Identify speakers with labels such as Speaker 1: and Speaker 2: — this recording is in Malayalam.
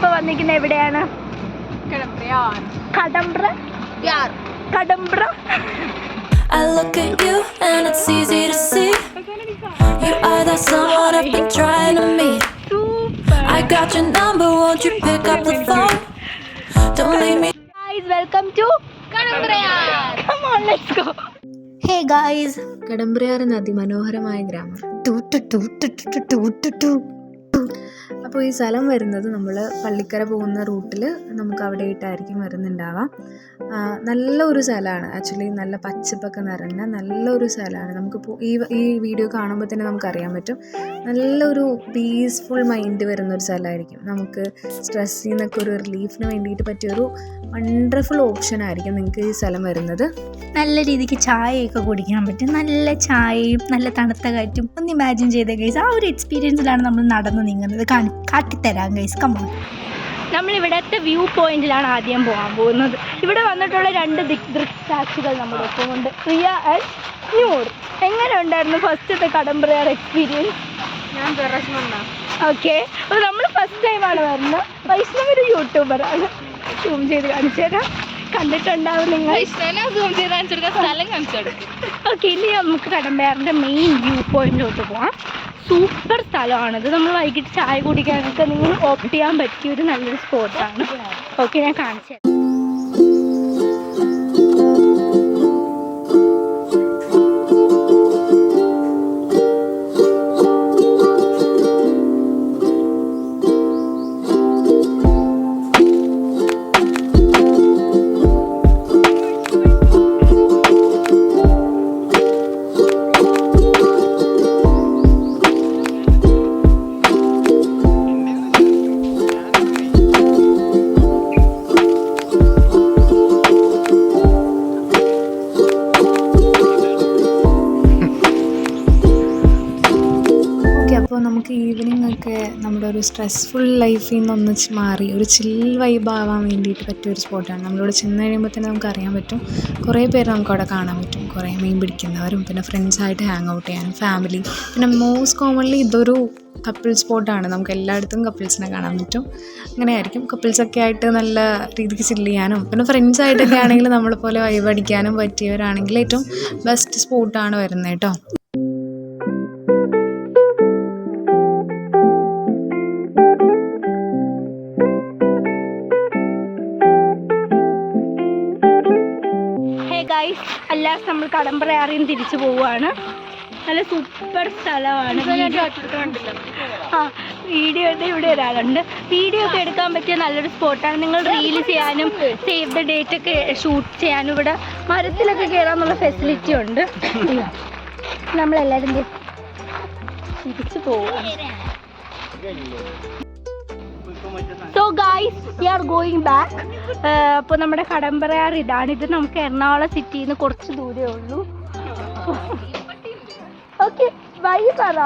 Speaker 1: നമ്മളിപ്പോ വന്നിരിക്കുന്നത് എവിടെയാണ്? കടമ്പ്ര.
Speaker 2: I look at you and it's easy to see you are the someone I've been trying to meet. I got your number, won't you pick up the phone? Don't leave me.
Speaker 1: Guys, welcome to Kadambrayar. Come on, let's go. Hey guys,
Speaker 3: Kadambrayar എന്ന അതിമനോഹരമായ ഗ്രാമം. അപ്പോൾ ഈ സ്ഥലം വരുന്നത് നമ്മൾ പള്ളിക്കര പോകുന്ന റൂട്ടിൽ നമുക്ക് അവിടെ ആയിട്ടായിരിക്കും വരുന്നുണ്ടാവാം. നല്ലൊരു സ്ഥലമാണ് ആക്ച്വലി, നല്ല പച്ചപ്പൊക്കെ നിറഞ്ഞ നല്ലൊരു സ്ഥലമാണ്. നമുക്കിപ്പോൾ ഈ വീഡിയോ കാണുമ്പോൾ തന്നെ നമുക്കറിയാൻ പറ്റും, നല്ലൊരു പീസ്ഫുൾ മൈൻഡ് വരുന്നൊരു സ്ഥലമായിരിക്കും. നമുക്ക് സ്ട്രെസ്സിൽ നിന്നൊക്കെ ഒരു റിലീഫിന് വേണ്ടിയിട്ട് പറ്റിയൊരു വണ്ടർഫുൾ ഓപ്ഷൻ ആയിരിക്കും നിങ്ങൾക്ക് ഈ സ്ഥലം വരുന്നത്.
Speaker 1: നല്ല രീതിക്ക് ചായയൊക്കെ കുടിക്കാൻ പറ്റും, നല്ല ചായയും നല്ല തണുത്ത കാറ്റും. ഒന്ന് ഇമാജിൻ ചെയ്തേ ഗൈസ്, ആ ഒരു എക്സ്പീരിയൻസിലാണ് നമ്മൾ നടന്നു നീങ്ങുന്നത്. കാട്ടിത്തരാം ഗൈസ്, കമ്മോ. നമ്മളിവിടുത്തെ വ്യൂ പോയിന്റിലാണ് ആദ്യം പോകാൻ പോകുന്നത്. ഇവിടെ വന്നിട്ടുള്ള 2 ദൃക്സാക്ഷികൾ നമ്മുടെ ഒപ്പം ഉണ്ട്, റിയ ആൻഡ് ന്യൂഡ്. എങ്ങനെ ഉണ്ടായിരുന്നു ഫസ്റ്റത്തെ കടമ്പ്രയാർ എക്സ്പീരിയൻസ്?
Speaker 4: ഞാൻ
Speaker 1: ഓക്കെ, അപ്പോൾ നമ്മൾ ഫസ്റ്റ് ടൈമാണ് വരുന്നത്. വൈഷ്ണവ് ഒരു യൂട്യൂബറാണ്, സൂം ചെയ്ത് കാണിച്ചു തരാം, കണ്ടിട്ടുണ്ടാവും നിങ്ങൾ. ഓക്കെ, ഇനി നമുക്ക് കടമ്പ്രയാറിൻ്റെ മെയിൻ വ്യൂ പോയിന്റിലോട്ട് പോകാം. സൂപ്പർ സ്ഥലമാണിത്. നമ്മൾ വൈകിട്ട് ചായ കുടിക്കാനൊക്കെ നിങ്ങൾ ഓപ്റ്റ് ചെയ്യാൻ പറ്റിയൊരു നല്ലൊരു സ്പോട്ടാണ്. ഓക്കെ, ഞാൻ കാണിച്ചു തരാം.
Speaker 3: അപ്പോൾ നമുക്ക് ഈവനിങ് ഒക്കെ നമ്മുടെ ഒരു സ്ട്രെസ്ഫുൾ ലൈഫിൽ നിന്നൊന്ന് മാറി ഒരു ചിൽ വൈബ് ആവാൻ വേണ്ടിയിട്ട് പറ്റിയൊരു സ്പോട്ടാണ്. നമ്മളിവിടെ ചെന്ന് കഴിയുമ്പോൾ തന്നെ നമുക്ക് അറിയാൻ പറ്റും, കുറേ പേര് നമുക്ക് അവിടെ കാണാൻ പറ്റും. കുറേ മീൻ പിടിക്കുന്നവരും പിന്നെ ഫ്രണ്ട്സായിട്ട് ഹാങ് ഔട്ട് ചെയ്യാനും ഫാമിലി. പിന്നെ മോസ്റ്റ് കോമൺലി ഇതൊരു കപ്പിൾ സ്പോട്ടാണ്, നമുക്ക് എല്ലായിടത്തും കപ്പിൾസിനെ കാണാൻ പറ്റും. അങ്ങനെ ആയിരിക്കും, കപ്പിൾസൊക്കെ ആയിട്ട് നല്ല രീതിക്ക് ചില്ല് ചെയ്യാനും പിന്നെ ഫ്രണ്ട്സായിട്ടൊക്കെ ആണെങ്കിൽ നമ്മളെപ്പോലെ വൈബ് അടിക്കാനും പറ്റിയവരാണെങ്കിൽ ഏറ്റവും ബെസ്റ്റ് സ്പോട്ടാണ് വരുന്നത് കേട്ടോ.
Speaker 1: ഗൈസ്, അല്ലാതെ നമ്മൾ കടമ്പ്രയാറിൽ നിന്ന് തിരിച്ചു പോവുകയാണ്. നല്ല സൂപ്പർ സ്ഥലമാണ്. വീഡിയോ ഇവിടെ ഒരാളുണ്ട്, വീഡിയോ ഒക്കെ എടുക്കാൻ പറ്റിയ നല്ലൊരു സ്പോട്ടാണ്. നിങ്ങൾ റീല് ചെയ്യാനും സേവ് ദ ഡേറ്റ് ഒക്കെ ഷൂട്ട് ചെയ്യാനും ഇവിടെ മരത്തിലൊക്കെ കയറാനുള്ള ഫെസിലിറ്റി ഉണ്ട്. നമ്മളെല്ലാവരും തിരിച്ചു പോവുകയാണ്. So guys, we are going back. അപ്പോൾ നമ്മുടെ കടമ്പ്രയാർ ഇതാണിത്. നമുക്ക് എറണാകുളം സിറ്റിയിൽ നിന്ന് കുറച്ച് ദൂരമേ ഉള്ളൂ. ഓക്കെ, ബൈ പറ.